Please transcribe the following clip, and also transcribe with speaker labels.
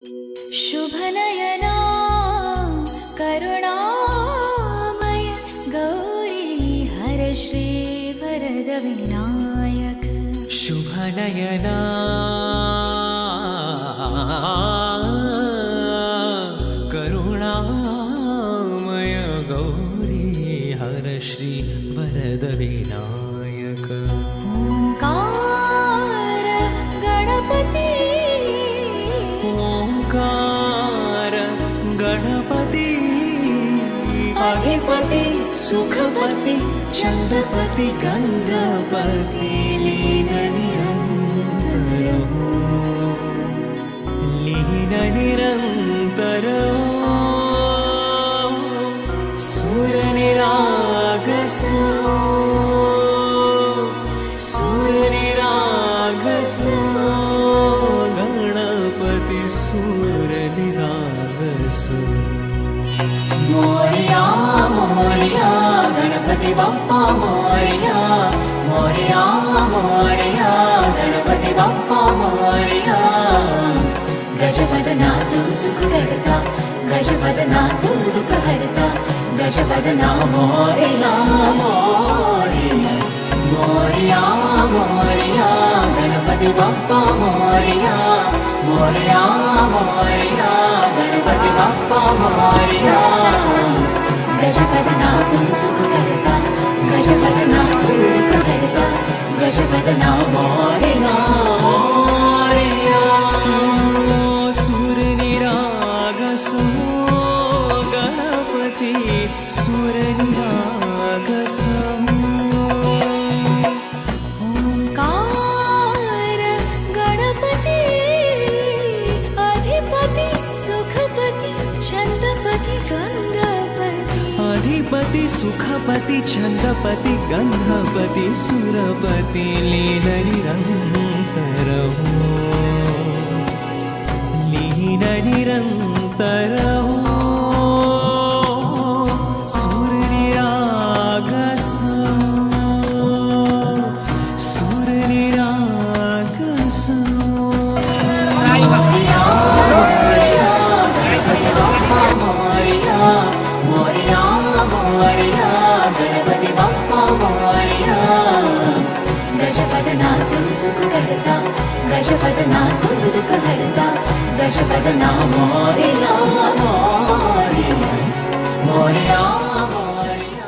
Speaker 1: शुभनयना करुणामय गौरी हर श्री वरद विनायक।
Speaker 2: शुभनयना करुणामय गौरी हर श्री वरद विनायक।
Speaker 1: ओंकार गणपति
Speaker 2: ओंकार गणपति अधिपति सुखपति चंद्रपति गंधपति लीन निरंतर सूर निरागसो गणपति सूर निरागसो।
Speaker 1: मोरया मोरया गणपति बप्पा मोरया मोरया मोरया गणपति बप्पा मोरया। गजवदना तू सुख करता गजवदना तू दुख हरता गजवदना मोरया मोरया मोरया मोरया गणपति बप्पा मोरया मोरया मोरया गणपति बप्पा मोरया। गजवदना तू सुख करता गजवदना तू दुख हरता गजवदना मोरया मोरया।
Speaker 2: सूर निरागसो गणपति सूर निरागसो।
Speaker 1: ओंकार गणपति अधिपति सुखपति चंद्रपति गंधपति।
Speaker 2: अधिपति सुखपति चंद्रपति गंधपति सुरपति लीन निरंतर लीन निरंतर सूर निरागसो सूर निरागसो।
Speaker 1: मोरया मोरया गणपति बप्पा मोरया मोरया मोरया गणपति बप्पा मोरया। गजवदना तू सुख करता गजवदना तू दुख हरता गजवदना मोरया मोरया मोरया मोरया।